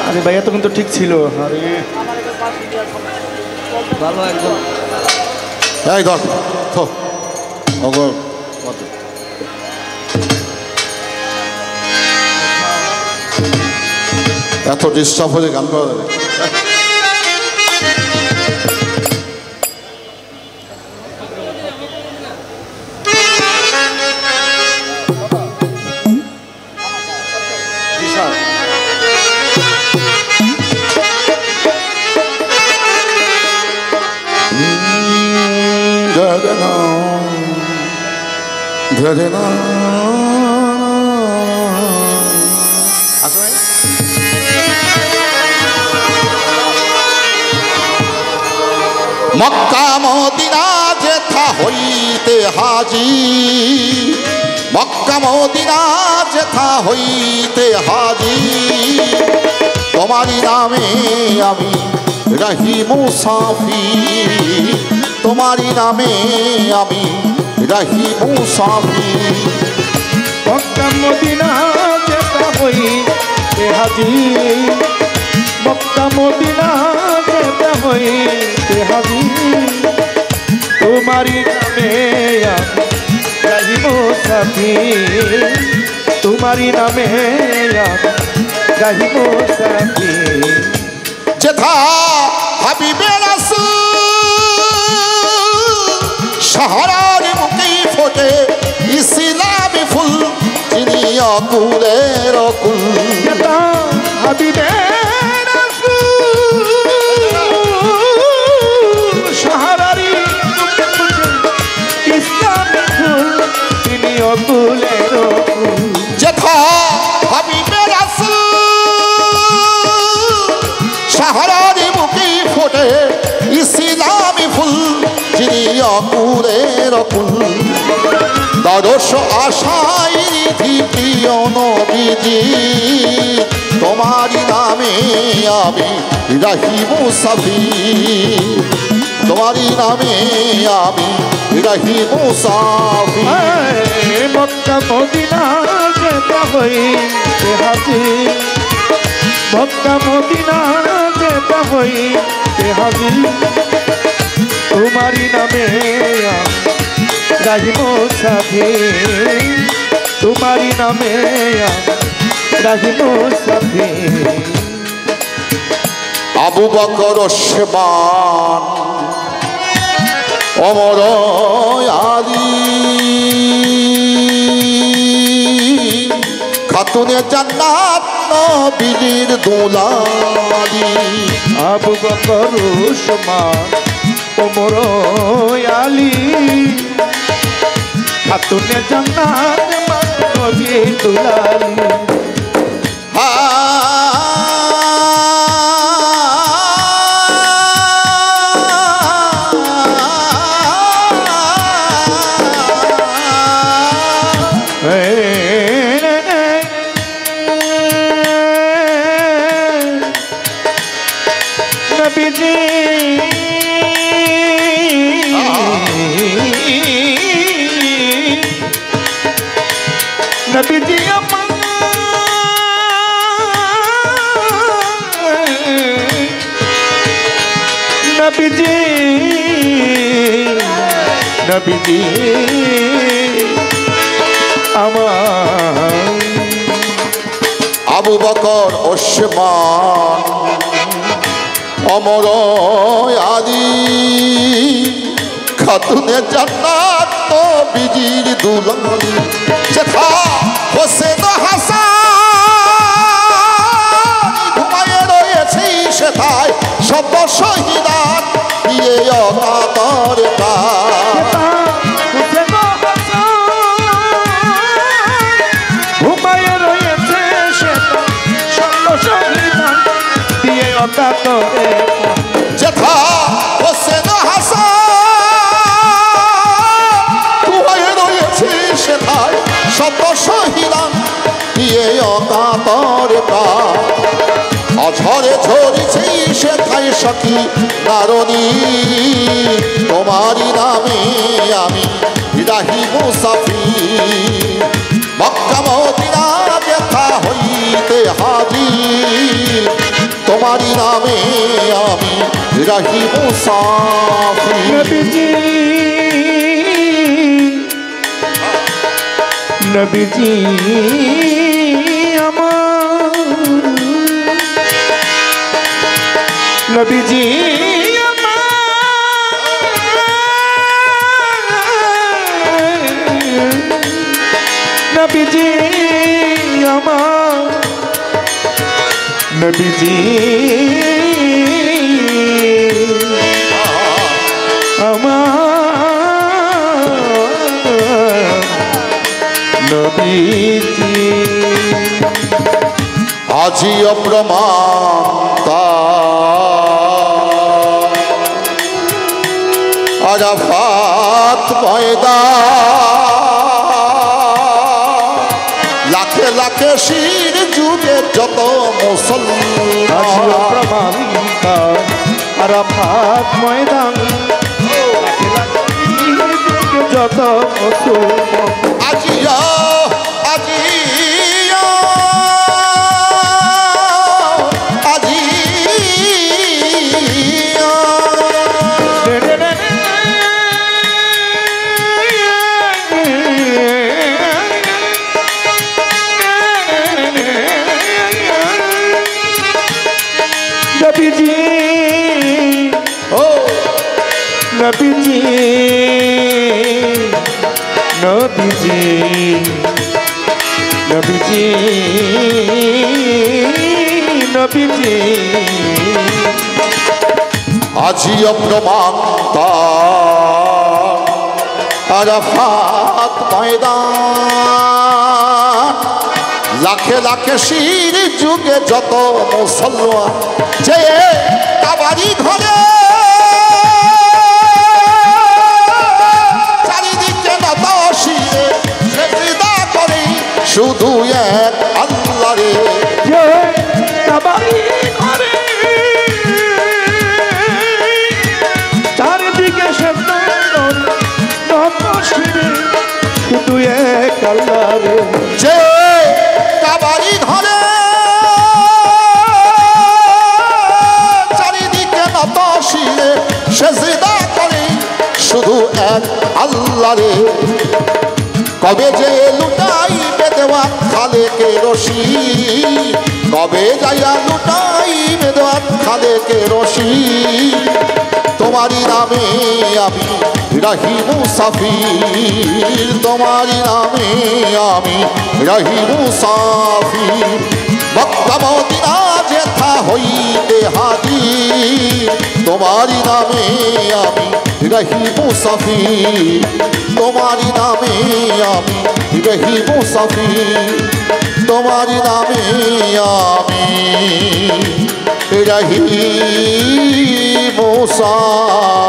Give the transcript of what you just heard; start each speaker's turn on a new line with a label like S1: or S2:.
S1: আরে ভাই এতক্ষণ তো ঠিক ছিল। আরে ভালো একদম।
S2: এই ধর এত ডিস্টার্ব হয়ে গান করা যাবে। মক্কা মদিনা যেথা হইতে হাজি, মক্কা মদিনা যেথা হইতে হাজি, তোমারই নামে আমি রহি মুসাফির, তোমারই নামে আমি রহি মুসাফির।
S1: মক্কা মদিনা যেথা হইতে হাজি, মক্কা মদিনা যেথা হইতে হাজি, তোমারই নামে আমি রহি মুসাফির, তোমারই নামে আমি রহি মুসাফির।
S2: যেথা হাবিবে রাসূল শহরের মুখে ফোটে ইসলামী ফুল, যিনি অকুলের অকুল।
S1: যেথা হাবিবে
S2: যেথা হাবিবে রাসূল শহরের মুখে ফোটে ইসলামী ফুল, যিনি অকুলের অকুল। দ্বাদশ আশায় নিধি প্রিয় নবীজি, তোমারই নামে আমি রহি মুসাফির, তোমারই নামে আমি রহি মুসাফির।
S1: মক্কা মদিনা যেথা হইতে হাজি, মক্কা মদিনা যেথা হইতে হাজি, তোমারই নামে রহি মুসাফির, তোমারই নামে রহি মুসাফির।
S2: আবু বকর ওসমান ওমর আলী, খাতুনে জান্নাত নবীর দুলালি।
S1: আবু বকর ওসমান ওমর আলী, খাতুনে জান্নাত নবীর দুলালি। নবীজি নবীজি নবীজি নবীজি আমার।
S2: আবু বকর ওসমান ওমর আলী, খাতুনে জান্নাত নবীর দুলালি। যেথা হোসেন হাসান ঘুমায়ে রয়েছে সেথায় সব শহীদান দিয়ে অকাতর প্রাণ।
S1: ঘুমায়ে রয়েছে সেথা সব শহীদান দিয়ে অকাতরে।
S2: যেথা হোসেন হাসান ঘুমায়ে রয়েছে সেথায় সব শহীদান দিয়ে অকাতর প্রাণ। অঝরে ঝরেছি সেথায় সখী নারণী, তোমারই নামে আমি রহি মুসাফির। মক্কা মদিনা যেথা হইতে তোমারই নামে আমি রাহি মুসাফির
S1: নবীজি নবীজি আমার নবীজি নবীজি আমার নবীজি আমার নবীজি
S2: আজিও প্রমাণ আরাফাত ময়দান লাখে লাখে শির যুগে যত মুসলমান
S1: প্রমাণিতা আরাফাত ময়দান যত মুসলমান
S2: আজিয়া আজিয়া আজিয়া
S1: নবীজি
S2: ও
S1: নবীজি নবীজি নবীজি নবীজি
S2: আজিও প্রমাণ আরাফাত ময়দান লাখে লাখে শির যুগে যত মুসলমান যে কাবারি ঘরে চারিদিকে নত শিরে সেজদা করে শুধু এক আল্লাহ রে
S1: যে কাবারি ঘরে চারিদিকে নত শিরে শুধু এক আল্লাহ রে
S2: যে কাবারি ঘরে চারিদিকে নত শিরে সেজদা করে শুধু এক আল্লাহ রে কবে যে লুটাইবে দেওয়া খালেকে রশি কবে যাইয়া লুটাইবে দেওয়া খালেকে রশি তোমারই নামে আমি রাহি মুসাফির তোমারই নামে আমি রাহি মুসাফির মক্কা মদিনা যেথা হইতে হাজির তোমারই নামে আমি রাহি মুসাফির তোমারই নামে আমি রাহি মুসাফির তোমারই নামে আমি রাহি মুসাফির